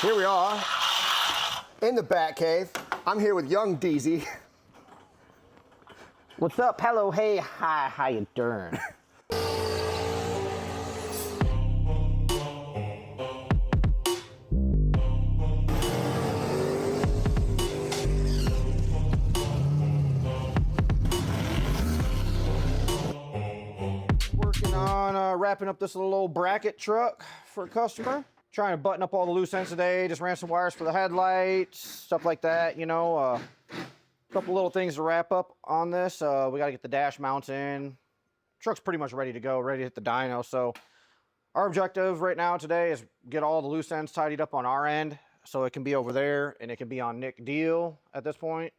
Here we are in the Batcave. I'm here with young DZ. What's up? Hello, hey, hi, how you doing? Working on wrapping up this little old bracket truck for a customer. Trying to button up all the loose ends today. Just ran some wires for the headlights, stuff like that, you know. A couple little things to wrap up on this. We got to get the dash mounts in. Truck's pretty much ready to go, ready to hit the dyno. So our objective right now today is get all the loose ends tidied up on our end so it can be over there and it can be on Nick Deal at this point.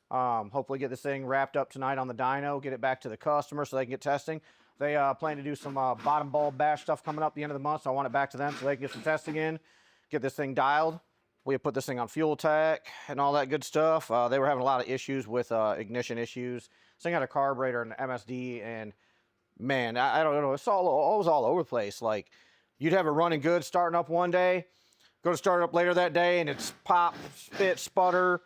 Hopefully get this thing wrapped up tonight on the dyno, get it back to the customer so they can get testing. They plan to do some bottom bulb bash stuff coming up the end of the month, so I want it back to them so they can get some testing in, get this thing dialed. We put this thing on fuel tech and all that good stuff. They were having a lot of issues with ignition issues. This thing had a carburetor and an MSD, and man, I don't know, it was all over the place. Like, you'd have it running good, starting up one day, go to start it up later that day, and it's pop, spit, sputter.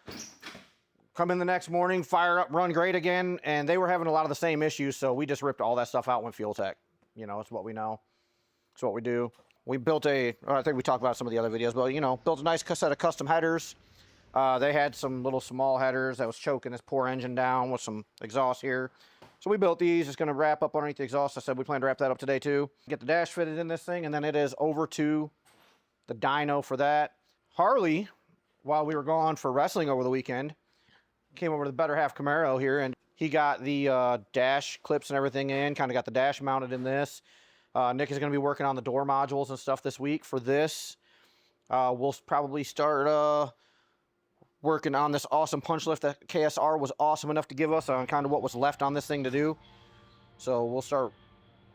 Come in the next morning, fire up, run great again, and they were having a lot of the same issues, so we just ripped all that stuff out with fuel tech. You know, it's what we know. It's what we do. We built I think we talked about some of the other videos, but, you know, built a nice set of custom headers. They had some little small headers that was choking this poor engine down with some exhaust here. So we built these. It's going to wrap up underneath the exhaust. I said we plan to wrap that up today, too. Get the dash fitted in this thing, and then it is over to the dyno for that. Harley, while we were gone for wrestling over the weekend, came over to the Better Half Camaro here, and he got the dash clips and everything in, kind of got the dash mounted in this. Nick is going to be working on the door modules and stuff this week for this. We'll probably start working on this awesome punch lift that KSR was awesome enough to give us on kind of what was left on this thing to do. So we'll start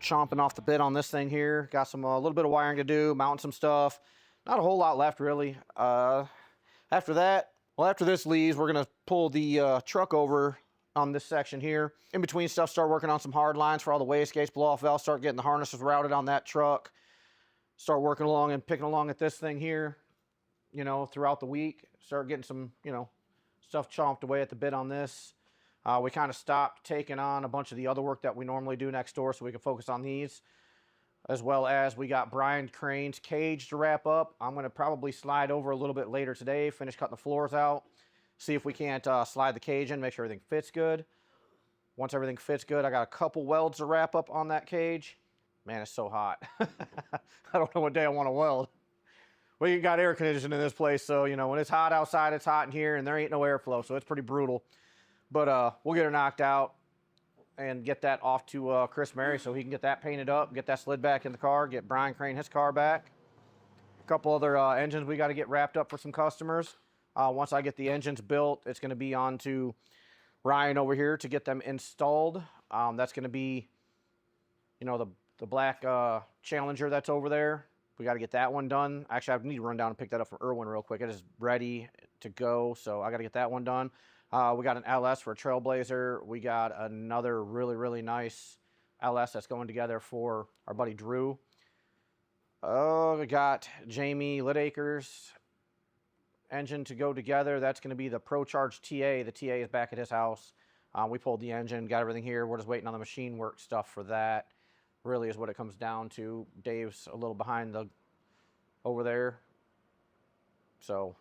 chomping off the bit on this thing here. Got some a little bit of wiring to do, mounting some stuff. Not a whole lot left, really. After that, well, after this leaves, we're going to pull the truck over on this section here. In between stuff, start working on some hard lines for all the wastegates, blow-off valves, start getting the harnesses routed on that truck. Start working along and picking along at this thing here, you know, throughout the week. Start getting some, you know, stuff chomped away at the bit on this. We kind of stopped taking on a bunch of the other work that we normally do next door so we can focus on these. As well as we got Brian Crane's cage to wrap up. I'm going to probably slide over a little bit later today, finish cutting the floors out, see if we can't slide the cage in, make sure everything fits good. Once everything fits good, I got a couple welds to wrap up on that cage. Man, it's so hot. I don't know what day I want to weld. We got air conditioning in this place, so, you know, when it's hot outside, it's hot in here, and there ain't no airflow, so it's pretty brutal. But we'll get her knocked out and get that off to Chris Mary so he can get that painted up, get that slid back in the car, get Brian Crane his car back. A couple other engines we got to get wrapped up for some customers. Once I get the engines built, it's going to be on to Ryan over here to get them installed. That's going to be, you know, the black Challenger that's over there. We got to get that one done. Actually, I need to run down and pick that up from Irwin real quick. It is ready to go, so I got to get that one done. We got an LS for a Trailblazer. We got another really, really nice LS that's going together for our buddy Drew. We got Jamie Lidacre's engine to go together. That's going to be the ProCharge TA. The TA is back at his house. We pulled the engine, got everything here. We're just waiting on the machine work stuff for that. Really is what it comes down to. Dave's a little behind over there. So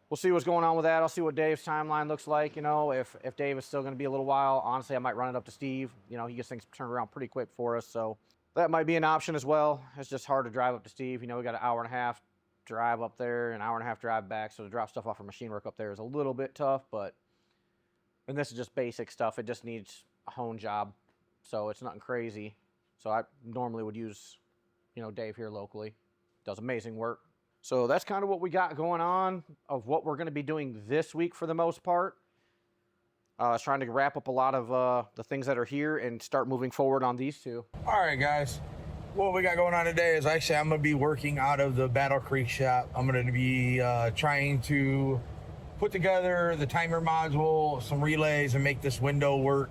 we'll see what's going on with that. I'll see what Dave's timeline looks like. You know, if Dave is still going to be a little while, honestly, I might run it up to Steve. You know, he gets things turned around pretty quick for us. So that might be an option as well. It's just hard to drive up to Steve. You know, we got an hour and a half drive up there, an hour and a half drive back. So to drop stuff off for machine work up there is a little bit tough. And this is just basic stuff. It just needs a hone job. So it's nothing crazy. So I normally would use, you know, Dave here locally. Does amazing work. So that's kind of what we got going on of what we're going to be doing this week for the most part. I was trying to wrap up a lot of the things that are here and start moving forward on these two. All right, guys. What we got going on today is actually I'm going to be working out of the Battle Creek shop. I'm going to be trying to put together the timer module, some relays, and make this window work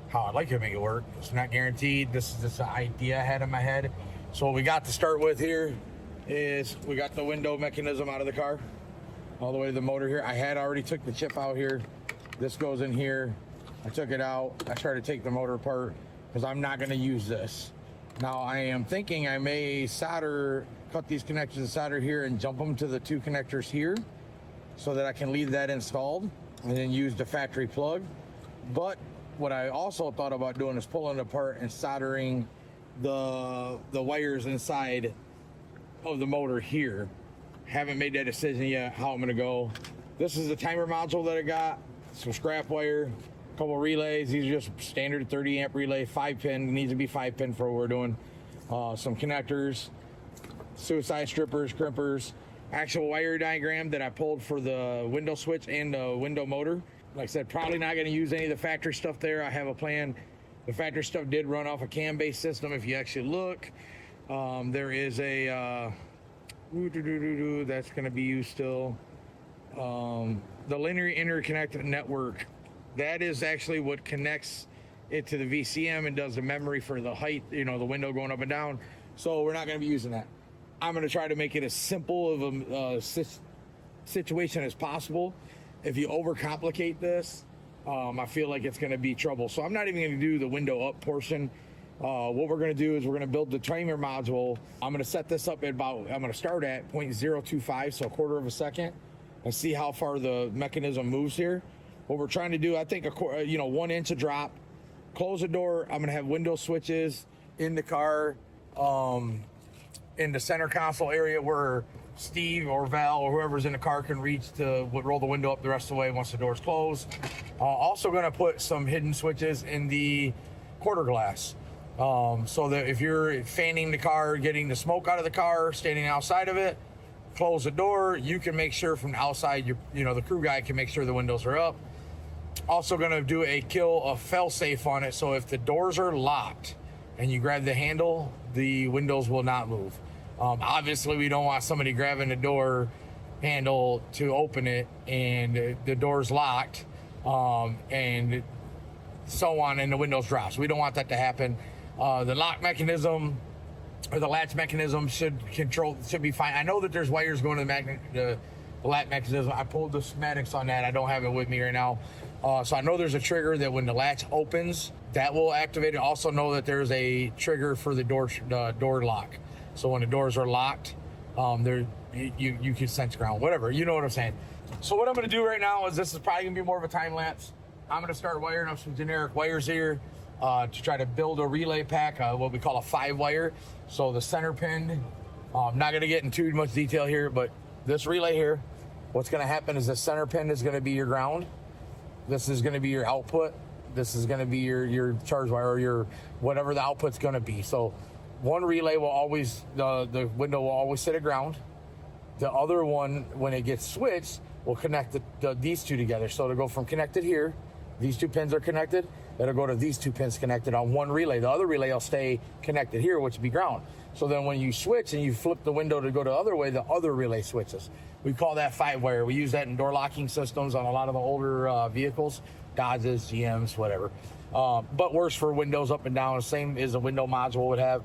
how I'd like to make it work. It's not guaranteed. This is just an idea I had in my head. So what we got to start with here is we got the window mechanism out of the car, all the way to the motor here. I had already took the chip out here. This goes in here. I took it out. I started to take the motor apart because I'm not going to use this. Now I am thinking I may cut these connectors and solder here and jump them to the 2 connectors here so that I can leave that installed and then use the factory plug. But what I also thought about doing is pulling it apart and soldering the wires inside of the motor here. Haven't made that decision yet how I'm gonna go. This is the timer module that I got, some scrap wire, a couple relays. These are just standard 30 amp relay, 5-pin, needs to be 5-pin for what we're doing. Some connectors, suicide strippers, crimpers, actual wire diagram that I pulled for the window switch and the window motor. Like I said, probably not going to use any of the factory stuff there. I have a plan. The factory stuff did run off a cam-based system. If you actually look, there is a that's going to be used still. The linear interconnect network, that is actually what connects it to the VCM and does the memory for the height, the window going up and down. So we're not going to be using that. I'm going to try to make it as simple of a situation as possible. If you overcomplicate this, I feel like it's going to be trouble. So I'm not even going to do the window up portion. What we're going to do is we're going to build the timer module. I'm going to set this up at I'm going to start at 0.025, so a quarter of a second, and see how far the mechanism moves here. What we're trying to do, I think, 1 inch of drop. Close the door. I'm going to have window switches in the car, in the center console area where Steve or Val or whoever's in the car can reach to roll the window up the rest of the way once the door's closed. Also going to put some hidden switches in the quarter glass, so that if you're fanning the car, getting the smoke out of the car, standing outside of it, close the door, you can make sure from the outside, the crew guy can make sure the windows are up. Also going to do a fail-safe on it, so if the doors are locked and you grab the handle, the windows will not move. Obviously, we don't want somebody grabbing the door handle to open it and the door's locked, and so on, and the windows drop. So we don't want that to happen. The lock mechanism or the latch mechanism should be fine. I know that there's wires going to the latch mechanism. I pulled the schematics on that. I don't have it with me right now. So I know there's a trigger that when the latch opens, that will activate it. Also know that there's a trigger for the door lock. So when the doors are locked, you can sense ground, whatever. You know what I'm saying. So what I'm going to do right now is, this is probably going to be more of a time lapse. I'm going to start wiring up some generic wires here to try to build a relay pack, what we call a 5-wire. So the center pin, I'm not going to get into too much detail here, but this relay here, what's going to happen is the center pin is going to be your ground. This is going to be your output. This is going to be your charge wire, or your whatever the output's going to be. So one relay will always, the window will always sit at ground. The other one, when it gets switched, will connect these two together. So it'll go from connected here, these 2 pins are connected, it'll go to these 2 pins connected on one relay. The other relay will stay connected here, which will be ground. So then when you switch and you flip the window to go the other way, the other relay switches. We call that 5-wire. We use that in door locking systems on a lot of the older vehicles, Dodges, GMs, whatever. But worse for windows up and down, the same as a window module would have.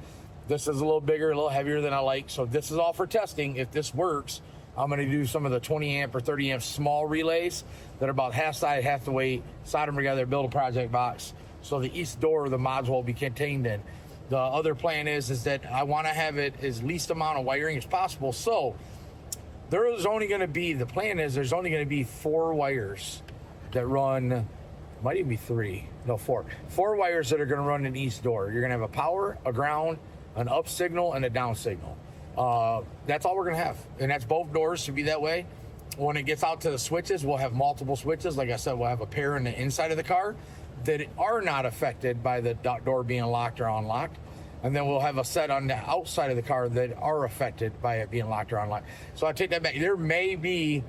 This is a little bigger, a little heavier than I like. So this is all for testing. If this works, I'm going to do some of the 20 amp or 30 amp small relays that are about half size, half the weight, solder them together, build a project box. So the each door of the module will be contained in. The other plan is that I want to have it as least amount of wiring as possible. So there's only going to be, the plan is there's only going to be 4 wires that run, might even be 3, no 4. 4 wires that are going to run in each door. You're going to have a power, a ground, an up signal, and a down signal. That's all we're going to have. And that's both doors should be that way. When it gets out to the switches, we'll have multiple switches. Like I said, we'll have a pair in the inside of the car that are not affected by the door being locked or unlocked. And then we'll have a set on the outside of the car that are affected by it being locked or unlocked. So I take that back. There may be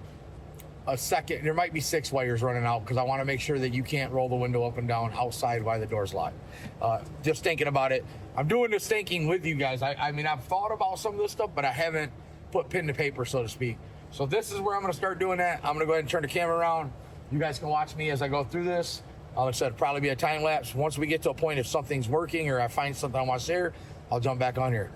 there might be 6 wires running out, because I want to make sure that you can't roll the window up and down outside while the door's locked. Just thinking about it. I'm doing this thinking with you guys. I mean, I've thought about some of this stuff, but I haven't put pen to paper, so to speak. So this is where I'm going to start doing that. I'm going to go ahead and turn the camera around. You guys can watch me as I go through this. Like I said, it'll probably be a time lapse. Once we get to a point, if something's working or I find something I want to share, I'll jump back on here.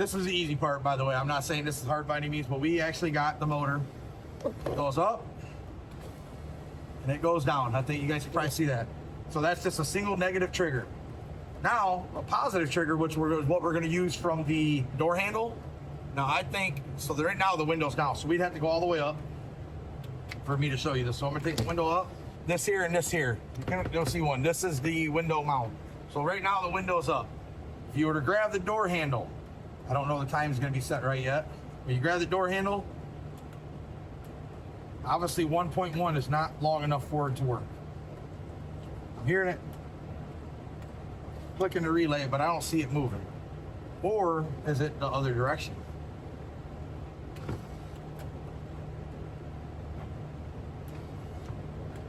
this is the easy part, by the way. I'm not saying this is hard by any means, but we actually got the motor. It goes up and it goes down. I think you guys can probably see that. So that's just a single negative trigger. Now, a positive trigger, which what we're going to use from the door handle. Now, I think, so right now the window's down, so we'd have to go all the way up for me to show you this. So I'm going to take the window up, this here and this here. You'll see one. This is the window mount. So right now the window's up. If you were to grab the door handle, I don't know the time's going to be set right yet. When you grab the door handle, obviously 1.1 is not long enough for it to work. I'm hearing it clicking the relay, but I don't see it moving. Or is it the other direction?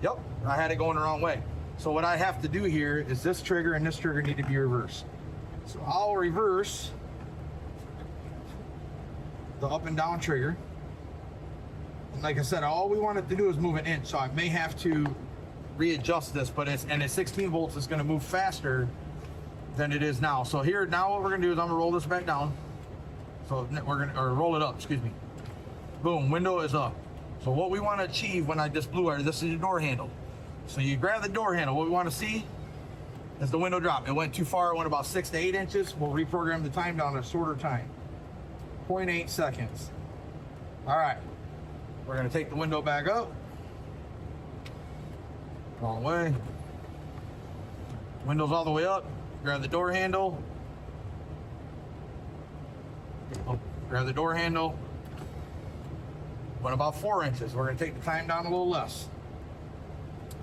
Yep, I had it going the wrong way. So what I have to do here is this trigger and this trigger need to be reversed. So I'll reverse the up and down trigger. And like I said, all we want it to do is move an inch. So I may have to readjust this, but at 16 volts, it's going to move faster than it is now. So here, now what we're going to do is I'm going to roll this back down. So we're going to, or roll it up, excuse me. Boom, window is up. So what we want to achieve when I just blew air, this is the door handle. So you grab the door handle. What we want to see is the window drop. It went too far. It went about 6 to 8 inches. We'll reprogram the time down to a shorter time. 0.8 seconds. All right. We're going to take the window back up. Wrong way. Window's all the way up. Grab the door handle. Oh, grab the door handle. Went about 4 inches. We're going to take the time down a little less.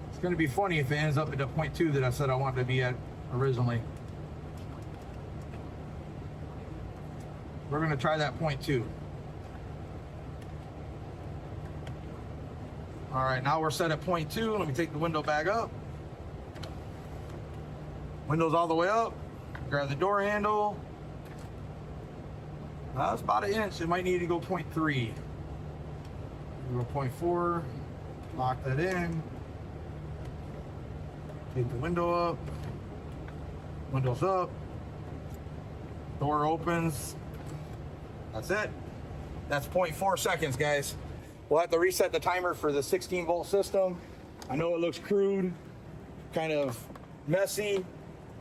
It's going to be funny if it ends up at the 0.2 that I said I wanted to be at originally. We're going to try that 0.2. All right, now we're set at 0.2. Let me take the window back up. Window's all the way up. Grab the door handle. That's about an inch. It might need to go 0.3. Go 0.4. Lock that in. Take the window up. Window's up. Door opens. That's it. That's 0.4 seconds, guys. We'll have to reset the timer for the 16 volt system. I know it looks crude, kind of messy,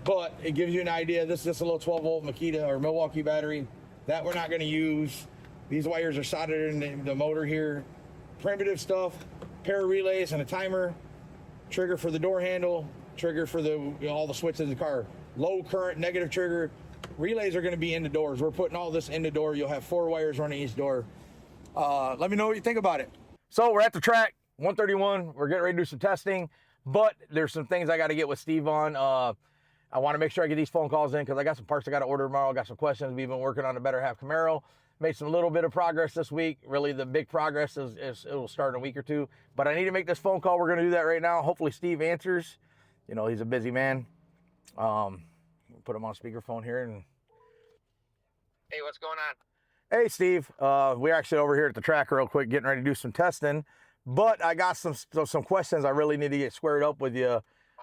but it gives you an idea. This is just a little 12 volt Makita or Milwaukee battery that we're not going to use. These wires are soldered in the motor here. Primitive stuff, pair of relays and a timer, trigger for the door handle, trigger for all the switches of the car. Low current, negative trigger. Relays are going to be in the doors. We're putting all this in the door. You'll have 4 wires running each door. Let me know what you think about it. So we're at the track, 131. We're getting ready to do some testing, but there's some things I got to get with Steve on. I want to make sure I get these phone calls in because I got some parts I got to order tomorrow. I got some questions. We've been working on the Better Half Camaro. Made some little bit of progress this week. Really, the big progress is it will start in a week or two. But I need to make this phone call. We're going to do that right now. Hopefully Steve answers. You know, he's a busy man. Put him on speakerphone here. And hey, what's going on? hey, Steve. We're actually over here at the track real quick, getting ready to do some testing. But I got some questions I really need to get squared up with you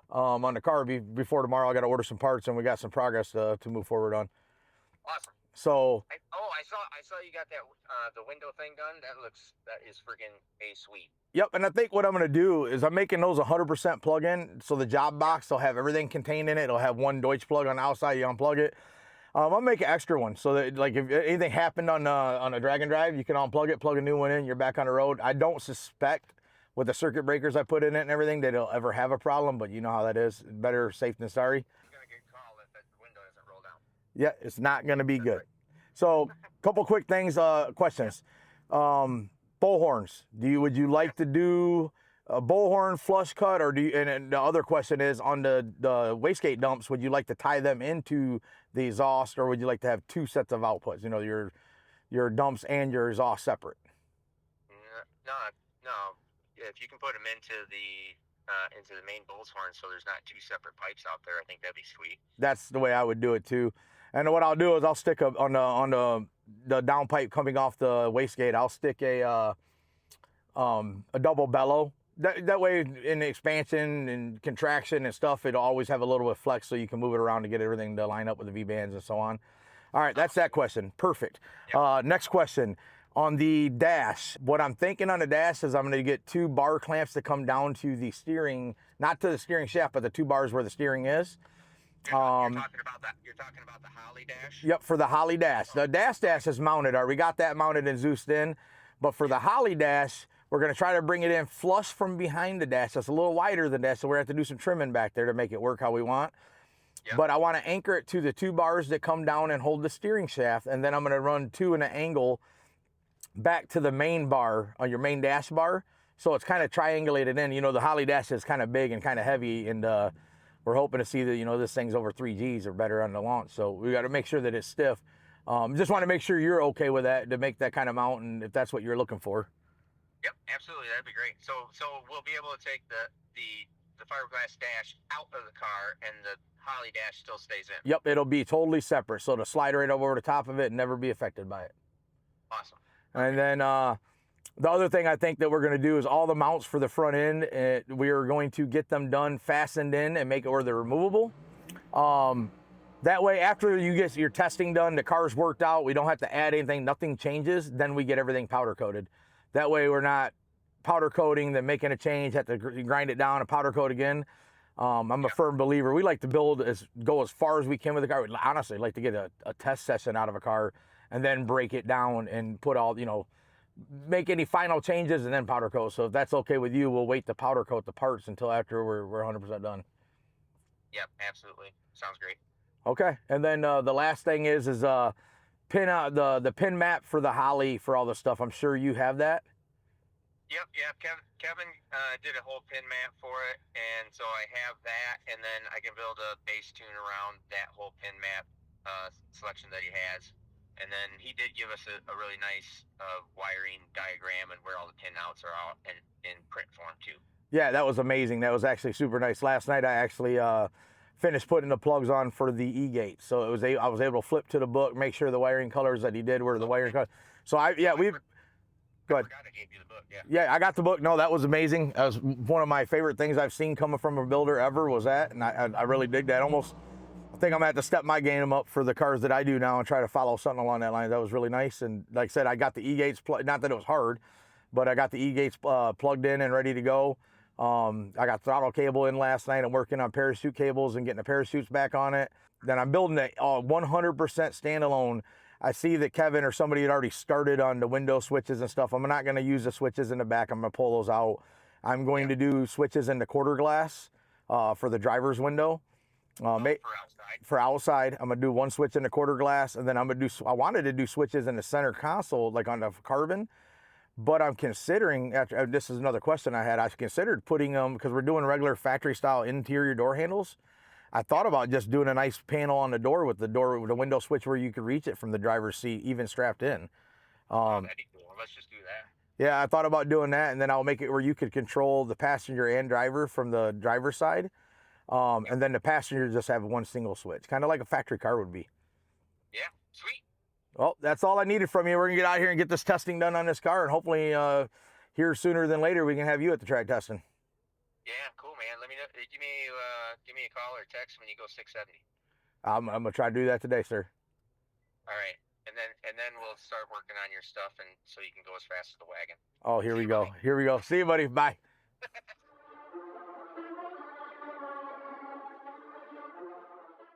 on the car before tomorrow. I got to order some parts, and we got some progress to move forward on. Awesome. So I saw you got that the window thing done. That is freaking sweet. Yep, and I think what I'm going to do is I'm making those 100% plug-in. So the job box will have everything contained in it. It'll have one Deutsch plug on the outside. You unplug it. I'll make an extra one so that, like, if anything happened on a drag and drive, you can unplug it, plug a new one in. You're back on the road. I don't suspect with the circuit breakers I put in it and everything that it'll ever have a problem, but you know how that is. Better safe than sorry. You're gonna get called if that window doesn't roll down. Yeah, it's not going to be good. So, couple quick things, questions. Bullhorns. Would you like to do a bullhorn flush cut, or do you? And the other question is on the wastegate dumps. Would you like to tie them into the exhaust, or would you like to have 2 sets of outputs? You know, your dumps and your exhaust separate. No. If you can put them into the main bullhorn, so there's not 2 separate pipes out there, I think that'd be sweet. That's the way I would do it too. And what I'll do is I'll stick on the down pipe coming off the wastegate. I'll stick a double bellow. That way, in the expansion and contraction and stuff, it'll always have a little bit of flex, so you can move it around to get everything to line up with the V bands and so on. All right, that's that question. Perfect. Next question. On the dash, what I'm thinking on the dash is I'm going to get 2 bar clamps that come down to the steering, not to the steering shaft, but the 2 bars where the steering is. You're talking about that. You're talking about the Holly dash. Yep, for the Holly dash. The dash is mounted. We got that mounted and Zeused in. But for the Holly dash, we're going to try to bring it in flush from behind the dash. That's a little wider than that, so we're going to have to do some trimming back there to make it work how we want. Yep. But I want to anchor it to the 2 bars that come down and hold the steering shaft, and then I'm going to run 2 in an angle back to the main bar, on your main dash bar. So it's kind of triangulated in. You know, the Holly dash is kind of big and kind of heavy, and we're hoping to see that, you know, this thing's over 3 Gs or better on the launch. So we got to make sure that it's stiff. Just want to make sure you're okay with that, to make that kind of mount, and if that's what you're looking for. Yep, absolutely. That'd be great. So we'll be able to take the fiberglass dash out of the car, and the Holly dash still stays in. Yep, it'll be totally separate. So to slide right over the top of it and never be affected by it. Awesome. And then the other thing I think that we're going to do is all the mounts for the front end, we are going to get them done, fastened in, and make it where they're removable. That way, after you get your testing done, the car's worked out, we don't have to add anything, nothing changes, then we get everything powder coated. That way we're not powder coating, then making a change, have to grind it down and powder coat again. I'm a firm believer. We like to go as far as we can with the car. We'd honestly like to get a test session out of a car and then break it down and put all, you know, make any final changes and then powder coat. So if that's okay with you, we'll wait to powder coat the parts until after we're 100% done. Yep, absolutely. Sounds great. Okay, and then the last thing is pin out the pin map for the Holly for all the stuff. I'm sure you have that. Yep. Kevin did a whole pin map for it, and so I have that, and then I can build a base tune around that whole pin map selection that he has. And then he did give us a really nice wiring diagram and where all the pin outs are out and in print form too. Yeah, that was amazing. That was actually super nice. Last night I actually finished putting the plugs on for the E-gate, so I was able to flip to the book, make sure the wiring colors that he did were the wiring colors. So go ahead. I forgot I gave you the book. Yeah, I got the book. No, that was amazing. That was one of my favorite things I've seen coming from a builder ever, was that, and I really dig that. I think I'm gonna have to step my game up for the cars that I do now and try to follow something along that line. That was really nice. And like I said, I got the E-gates, not that it was hard, but I got the E-gates plugged in and ready to go. I got throttle cable in last night. I'm working on parachute cables and getting the parachutes back on it. Then I'm building a 100% standalone. I see that Kevin or somebody had already started on the window switches and stuff. I'm not gonna use the switches in the back. I'm gonna pull those out. I'm going to do switches in the quarter glass for the driver's window. For outside, I'm gonna do 1 switch in the quarter glass, and then I wanted to do switches in the center console, like on the carbon, but I'm considering, this is another question I had, I considered putting them, because we're doing regular factory style interior door handles. I thought about just doing a nice panel on the door with the window switch where you could reach it from the driver's seat, even strapped in. That'd be cool. Let's just do that. Yeah, I thought about doing that, and then I'll make it where you could control the passenger and driver from the driver's side. And then the passenger just have 1 single switch, kind of like a factory car would be. Yeah, sweet. Well, that's all I needed from you. We're gonna get out here and get this testing done on this car, and hopefully here sooner than later we can have you at the track testing. Yeah, cool, man. Let me know. Give me a call or text when you go 670. I'm gonna try to do that today, sir. All right, and then we'll start working on your stuff, and so you can go as fast as the wagon. Oh, here we go. Here we go. See you, buddy. Bye.